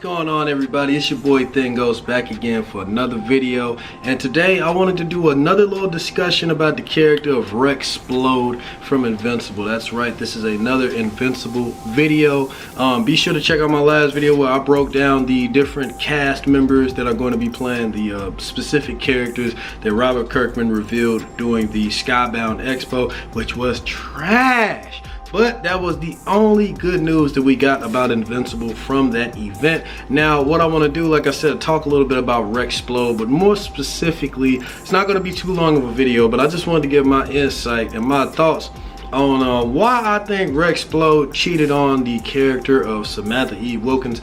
going on, everybody? It's your boy Thingos back again for another video, and today I wanted to do another little discussion about the character of Splode from Invincible. That's right, this is another Invincible video. Be sure to check out my last video where I broke down the different cast members that are going to be playing the specific characters that Robert Kirkman revealed during the Skybound Expo, which was trash. But that was the only good news that we got about Invincible from that event. Now, what I want to do, like I said, talk a little bit about Splode, but more specifically, it's not going to be too long of a video, but I just wanted to give my insight and my thoughts on why I think Splode cheated on the character of Samantha Eve Wilkins,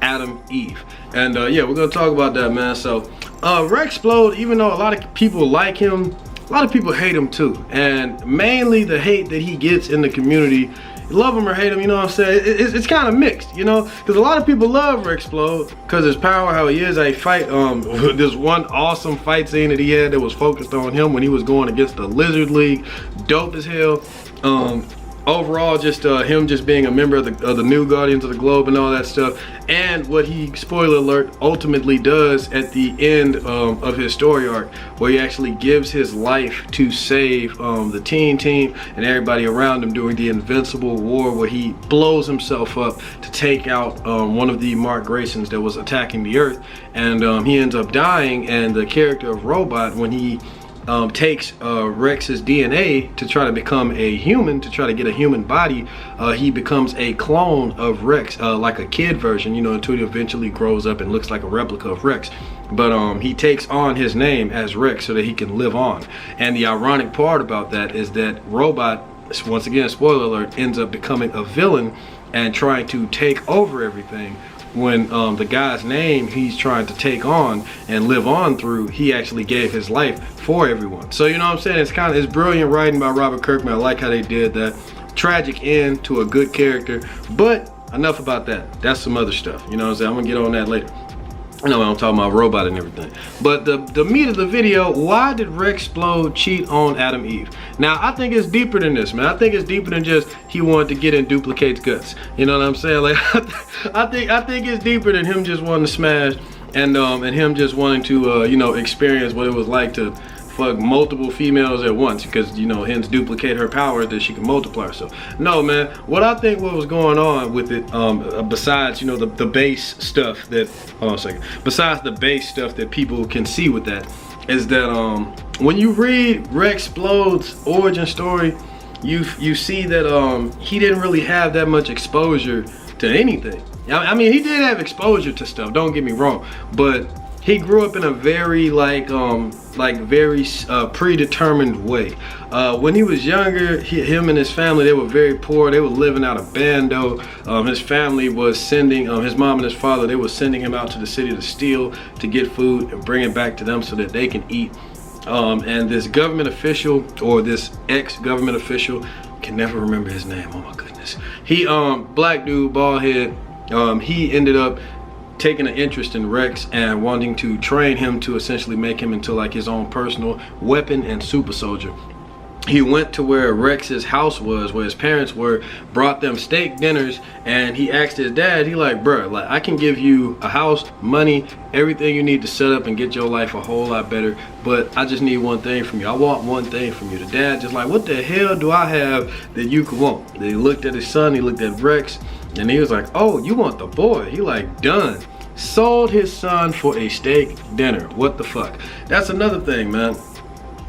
Adam Eve. And yeah, we're going to talk about that, man. So, Splode, even though a lot of people like him, a lot of people hate him too, and mainly the hate that he gets in the community, love him or hate him, you know what I'm saying, it's kind of mixed, you know, because a lot of people love Splode because his power, how he is, how he fight. This one awesome fight scene that he had that was focused on him when he was going against the Lizard League, dope as hell. Overall, just him just being a member of the new Guardians of the Globe and all that stuff, and what he, spoiler alert, ultimately does at the end of his story arc, where he actually gives his life to save the team and everybody around him during the Invincible War, where he blows himself up to take out one of the Mark Graysons that was attacking the Earth, and he ends up dying. And the character of Robot, when he takes Rex's DNA to try to become a human, to try to get a human body, he becomes a clone of Rex, like a kid version, you know, until he eventually grows up and looks like a replica of Rex. But he takes on his name as Rex so that he can live on. And the ironic part about that is that Robot, once again, spoiler alert, ends up becoming a villain and trying to take over everything, when the guy's name he's trying to take on and live on through, he actually gave his life for everyone. So, you know what I'm saying, it's brilliant writing by Robert Kirkman. I like how they did that. Tragic end to a good character, but enough about that. That's some other stuff, you know what I'm saying. I'm gonna get on that later. I know I'm talking about Robot and everything. But the meat of the video, why did Splode cheat on Adam Eve? Now, I think it's deeper than this, man. I think it's deeper than just he wanted to get in Duplicate's guts. You know what I'm saying? Like, I think it's deeper than him just wanting to smash and him just wanting to you know, experience what it was like to fuck multiple females at once, because, you know, hence duplicate her power that she can multiply herself. No, man, what I think what was going on with it, besides, you know, the base stuff that, hold on a second, besides the base stuff that people can see with that, is that when you read Splode's origin story, you see that he didn't really have that much exposure to anything. I mean, he did have exposure to stuff, don't get me wrong, but he grew up in a very very predetermined way. When he was younger, him and his family, they were very poor. They were living out of bando. His family was sending, his mom and his father, they were sending him out to the city to steal, to get food and bring it back to them so that they can eat. And this government official, or this ex-government official, can never remember his name, oh my goodness. He, black dude, bald head, he ended up taking an interest in Rex and wanting to train him to essentially make him into like his own personal weapon and super soldier. He went to where Rex's house was, where his parents were, brought them steak dinners, and he asked his dad, he like, bruh, like, I can give you a house, money, everything you need to set up and get your life a whole lot better, but I just need one thing from you. I want one thing from you. The dad just like, what the hell do I have that you could want? Then he looked at his son, he looked at Rex, and he was like, oh, you want the boy? He like, done. Sold his son for a steak dinner. What the fuck? That's another thing, man.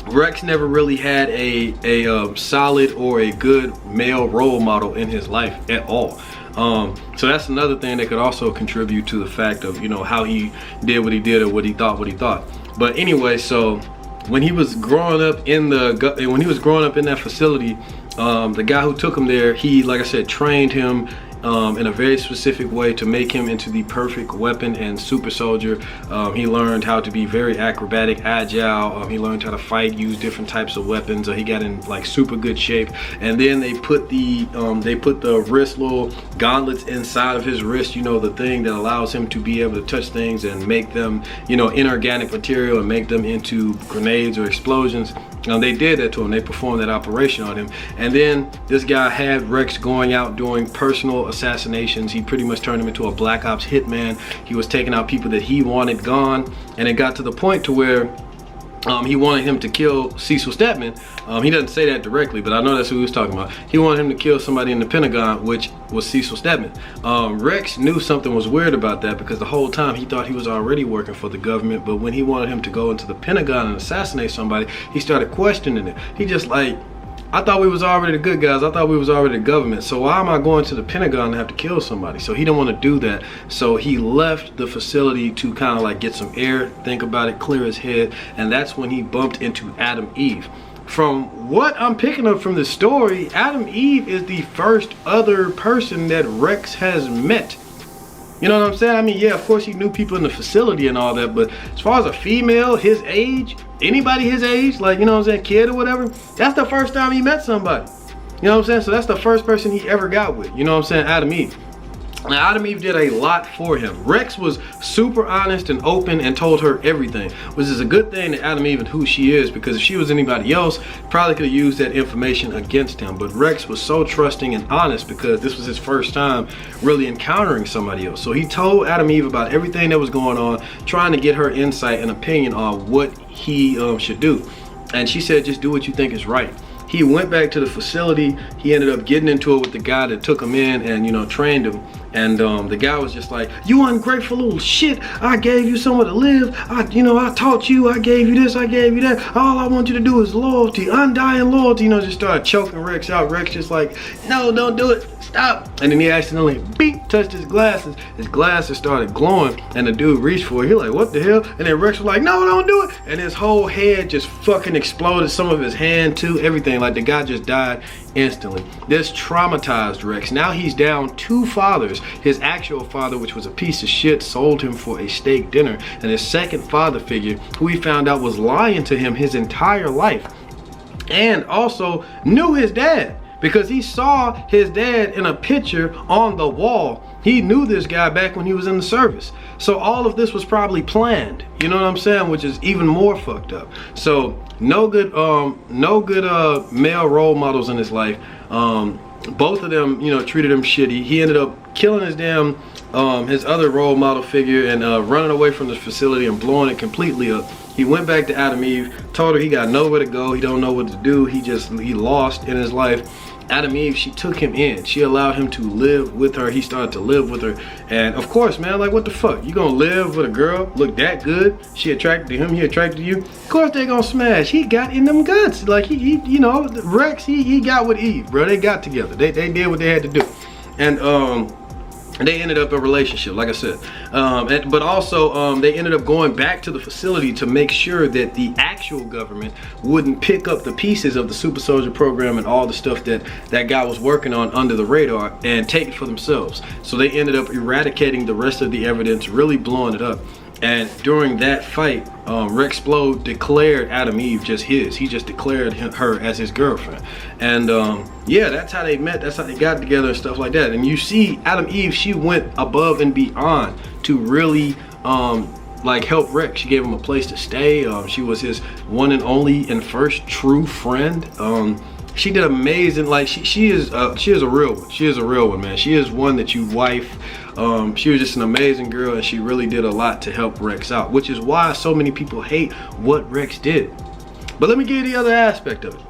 Rex never really had a solid or a good male role model in his life at all. So that's another thing that could also contribute to the fact of, you know, how he did what he did or what he thought. But anyway, so when he was growing up in that facility, the guy who took him there, he, like I said, trained him in a very specific way to make him into the perfect weapon and super soldier. He learned how to be very acrobatic, agile. He learned how to fight, use different types of weapons. He got in like super good shape. And then they put the wrist little gauntlets inside of his wrist, you know, the thing that allows him to be able to touch things and make them, you know, inorganic material and make them into grenades or explosions. They did that to him. They performed that operation on him. And then this guy had Rex going out doing personal assassinations. He pretty much turned him into a black ops hitman. He was taking out people that he wanted gone, and it got to the point to where he wanted him to kill Cecil Stedman. He doesn't say that directly, but I know that's who he was talking about. He wanted him to kill somebody in the Pentagon, which was Cecil Stedman. Rex knew something was weird about that because the whole time he thought he was already working for the government, but when he wanted him to go into the Pentagon and assassinate somebody, he started questioning it. He just like, I thought we was already the good guys. I thought we was already the government. So why am I going to the Pentagon to have to kill somebody? So he didn't want to do that. So he left the facility to kind of like get some air, think about it, clear his head. And that's when he bumped into Adam Eve. From what I'm picking up from the story, Adam Eve is the first other person that Rex has met. You know what I'm saying? I mean, yeah, of course he knew people in the facility and all that, but as far as a female his age, anybody his age, like, you know what I'm saying, kid or whatever, that's the first time he met somebody. You know what I'm saying? So that's the first person he ever got with, you know what I'm saying, Adam Eve. Now, Adam Eve did a lot for him. Rex was super honest and open and told her everything, which is a good thing to Adam Eve and who she is, because if she was anybody else, probably could have used that information against him. But Rex was so trusting and honest because this was his first time really encountering somebody else. So he told Adam Eve about everything that was going on, trying to get her insight and opinion on what he should do. And she said, just do what you think is right. He went back to the facility. He ended up getting into it with the guy that took him in and, you know, trained him. And the guy was just like, you ungrateful little shit. I gave you somewhere to live. I taught you. I gave you this. I gave you that. All I want you to do is loyalty, undying loyalty. You know, just started choking Rex out. Rex just like, no, don't do it. Stop. And then he accidentally touched his glasses. His glasses started glowing and the dude reached for it. He like, what the hell? And then Rex was like, no, don't do it. And his whole head just fucking exploded. Some of his hand too, everything. Like the guy just died instantly. This traumatized Rex. Now he's down 2 fathers. His actual father, which was a piece of shit, sold him for a steak dinner. And his second father figure, who he found out was lying to him his entire life. And also knew his dad, because he saw his dad in a picture on the wall. He knew this guy back when he was in the service. So all of this was probably planned, you know what I'm saying, which is even more fucked up. So no good male role models in his life. Both of them, you know, treated him shitty. He ended up killing his damn his other role model figure and running away from the facility and blowing it completely up. He went back to Adam Eve, told her he got nowhere to go, he don't know what to do, he lost in his life. Adam Eve, she took him in. She allowed him to live with her. He started to live with her. And of course, man, like, what the fuck? You gonna live with a girl, look that good? She attracted to him, he attracted to you? Of course they gonna smash. He got in them guts. Like, he you know, Rex, he got with Eve, bro. They got together. They did what they had to do. And they ended up a relationship, like I said. But also, they ended up going back to the facility to make sure that the actual government wouldn't pick up the pieces of the super soldier program and all the stuff that that guy was working on under the radar and take it for themselves. So they ended up eradicating the rest of the evidence, really blowing it up. And during that fight, Rex Splode declared Adam Eve just his. He just declared her as his girlfriend. And yeah, that's how they met. That's how they got together and stuff like that. And you see, Adam Eve, she went above and beyond to really like help Rex. She gave him a place to stay. She was his one and only and first true friend. She did amazing. Like she is a real one. She is a real one, man. She is one that you wife. She was just an amazing girl, and she really did a lot to help Rex out, which is why so many people hate what Rex did. But let me give you the other aspect of it.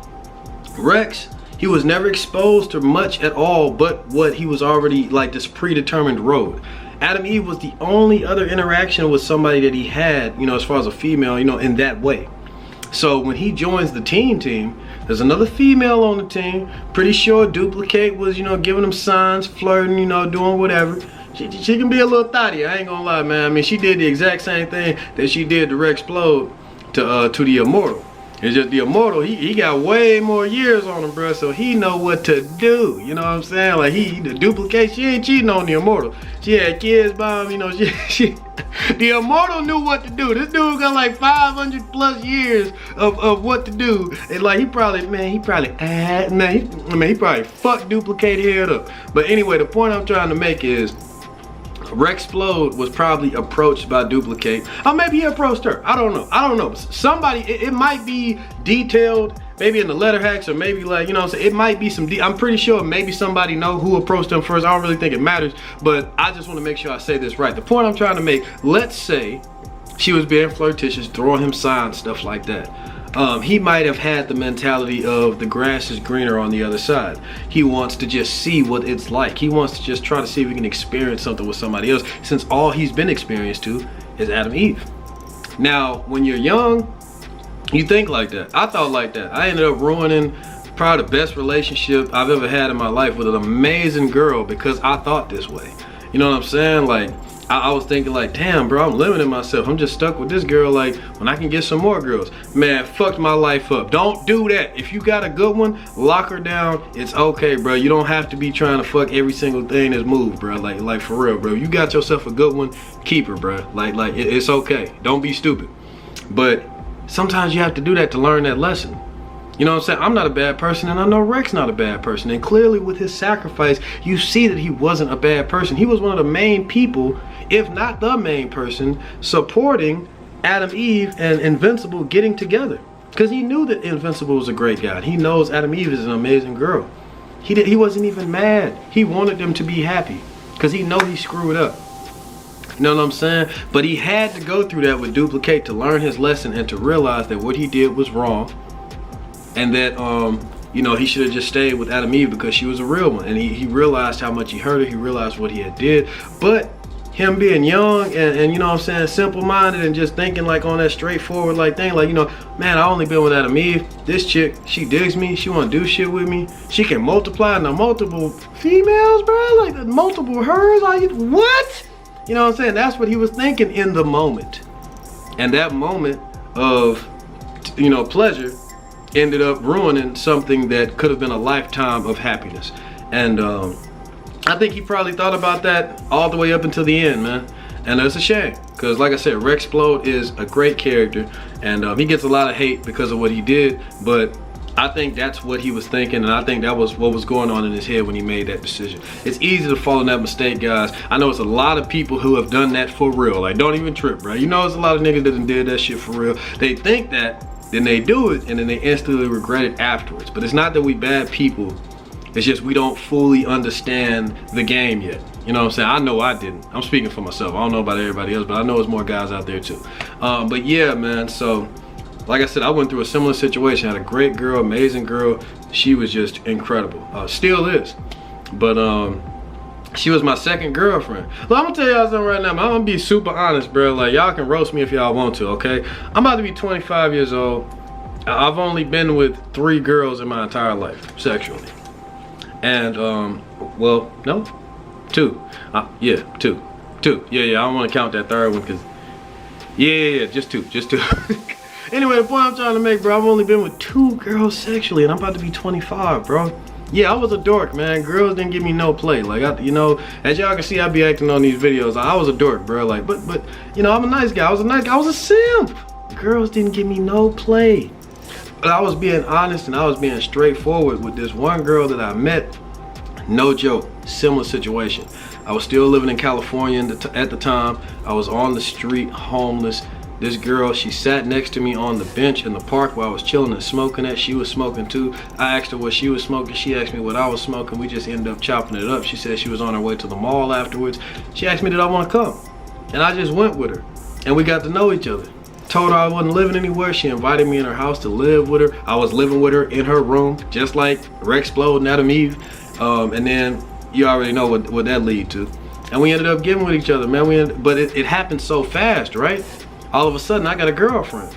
Rex, he was never exposed to much at all but what he was already, like, this predetermined road. Adam Eve was the only other interaction with somebody that he had, you know, as far as a female, you know, in that way. So when he joins the team, there's another female on the team. Pretty sure Duplicate was, you know, giving him signs, flirting, you know, doing whatever. She can be a little thotty, I ain't gonna lie, man. I mean, she did the exact same thing that she did to Rex Splode to the Immortal. It's just the Immortal, he got way more years on him, bro, so he know what to do. You know what I'm saying? Like, the Duplicate, she ain't cheating on the Immortal. She had kids by him, you know, the Immortal knew what to do. This dude got like 500 plus years of what to do. And like, he probably fucked Duplicate head up. But anyway, the point I'm trying to make is, Rex Splode was probably approached by Duplicate. Or maybe he approached her. I don't know. Somebody, it might be detailed. maybe in the letter hacks, or maybe like, you know what I'm saying, it might be some I'm pretty sure maybe somebody know who approached them first. I don't really think it matters, but I just want to make sure I say this right. The point I'm trying to make, let's say she was being flirtatious, throwing him signs, stuff like that. He might have had the mentality of the grass is greener on the other side. He wants to just see what it's like. He wants to just try to see if he can experience something with somebody else, since all he's been experienced to is Adam Eve. Now, when you're young, you think like that. I thought like that. I ended up ruining probably the best relationship I've ever had in my life with an amazing girl because I thought this way. You know what I'm saying? Like, I was thinking like, damn, bro, I'm limiting myself. I'm just stuck with this girl. Like, when I can get some more girls. Man, fucked my life up. Don't do that. If you got a good one, lock her down. It's okay, bro. You don't have to be trying to fuck every single thing that's moved, bro. Like for real, bro. You got yourself a good one, keep her, bro. Like it's okay. Don't be stupid. But sometimes you have to do that to learn that lesson. You know what I'm saying? I'm not a bad person, and I know Rex not a bad person. And clearly with his sacrifice, you see that he wasn't a bad person. He was one of the main people, if not the main person, supporting Adam Eve and Invincible getting together. Because he knew that Invincible was a great guy. He knows Adam Eve is an amazing girl. He wasn't even mad. He wanted them to be happy because he know he screwed up. You know what I'm saying? But he had to go through that with Duplicate to learn his lesson and to realize that what he did was wrong. And that, you know, he should have just stayed with Adam Eve because she was a real one. And he realized how much he hurt her. He realized what he had did. But him being young and you know what I'm saying, simple-minded and just thinking like on that straightforward like thing, like, you know, man, I only been with Adam Eve. This chick, she digs me. She want to do shit with me. She can multiply into multiple females, bro. Like multiple hers. Like, what? You know what I'm saying? That's what he was thinking in the moment. And that moment of, you know, pleasure ended up ruining something that could have been a lifetime of happiness. And I think he probably thought about that all the way up until the end, man. And it's a shame, because like I said, Rex Splode is a great character, and he gets a lot of hate because of what he did, but I think that's what he was thinking, and I think that was what was going on in his head when he made that decision. It's easy to fall in that mistake, guys. I know it's a lot of people who have done that for real. Like, don't even trip, bro. You know, there's a lot of niggas that did that shit for real. They think that, then they do it, and then they instantly regret it afterwards. But it's not that we bad people. It's just we don't fully understand the game yet. You know what I'm saying? I know I didn't. I'm speaking for myself. I don't know about everybody else, but I know there's more guys out there too. But yeah, man, so like I said, I went through a similar situation. I had a great girl, amazing girl. She was just incredible. Still is. But she was my second girlfriend. Well, I'm gonna tell y'all something right now, man. I'm gonna be super honest, bro. Like, y'all can roast me if y'all want to, okay? I'm about to be 25 years old. I've only been with 3 girls in my entire life, sexually. And, well, no, 2. Yeah, 2. Yeah, I don't want to count that third one, because, yeah, just two. Anyway, the point I'm trying to make, bro, I've only been with 2 girls sexually, and I'm about to be 25, bro. Yeah, I was a dork, man. Girls didn't give me no play. Like, you know, as y'all can see, I be acting on these videos. I was a dork, bro. Like, but you know, I'm a nice guy. I was a nice guy. I was a simp. Girls didn't give me no play. But I was being honest and I was being straightforward with this one girl that I met. No joke, similar situation. I was still living in California at the time. I was on the street, homeless. This girl, she sat next to me on the bench in the park where I was chilling and smoking at. She was smoking too. I asked her what she was smoking. She asked me what I was smoking. We just ended up chopping it up. She said she was on her way to the mall afterwards. She asked me, did I want to come? And I just went with her. And we got to know each other. Told her I wasn't living anywhere. She invited me in her house to live with her. I was living with her in her room, just like Rex Splode and Adam Eve. And then you already know what that lead to. And we ended up getting with each other, man. But it happened so fast, right? All of a sudden, I got a girlfriend.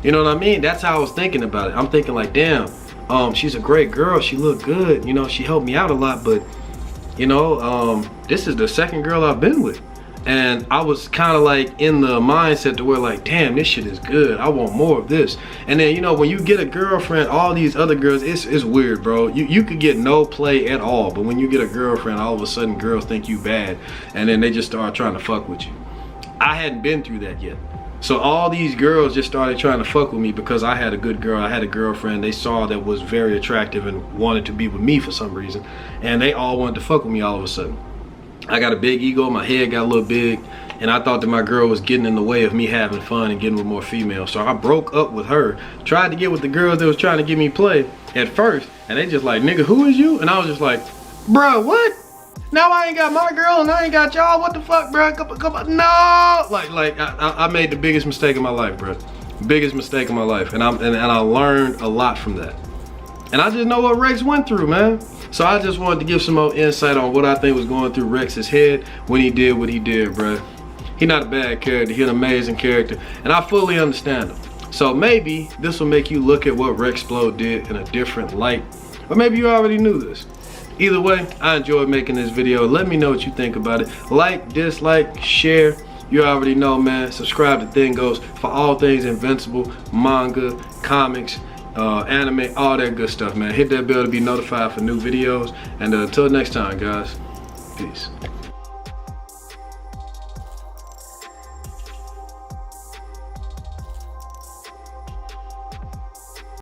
You know what I mean? That's how I was thinking about it. I'm thinking like, damn, she's a great girl. She looked good. You know, she helped me out a lot. But, you know, this is the second girl I've been with. And I was kind of like in the mindset to where like, damn, this shit is good. I want more of this. And then, you know, when you get a girlfriend, all these other girls, it's weird, bro. You could get no play at all. But when you get a girlfriend, all of a sudden girls think you bad. And then they just start trying to fuck with you. I hadn't been through that yet. So all these girls just started trying to fuck with me because I had a good girl. I had a girlfriend they saw that was very attractive and wanted to be with me for some reason. And they all wanted to fuck with me all of a sudden. I got a big ego. My head got a little big. And I thought that my girl was getting in the way of me having fun and getting with more females. So I broke up with her, tried to get with the girls that was trying to give me play at first. And they just like, nigga, who is you? And I was just like, bro, what? Now I ain't got my girl and I ain't got y'all. What the fuck, bro? Come on, no. Like I made the biggest mistake of my life, bro. Biggest mistake of my life. And I learned a lot from that. And I just know what Rex went through, man. So I just wanted to give some more insight on what I think was going through Rex's head when he did what he did, bro. He's not a bad character, he's an amazing character, and I fully understand him. So maybe this will make you look at what Rex Splode did in a different light, or maybe you already knew this. Either way, I enjoyed making this video. Let me know what you think about it. Like, dislike, share. You already know, man. Subscribe to Thingos for all things Invincible, manga, comics, anime, all that good stuff, man. Hit that bell to be notified for new videos. And until next time, guys, peace.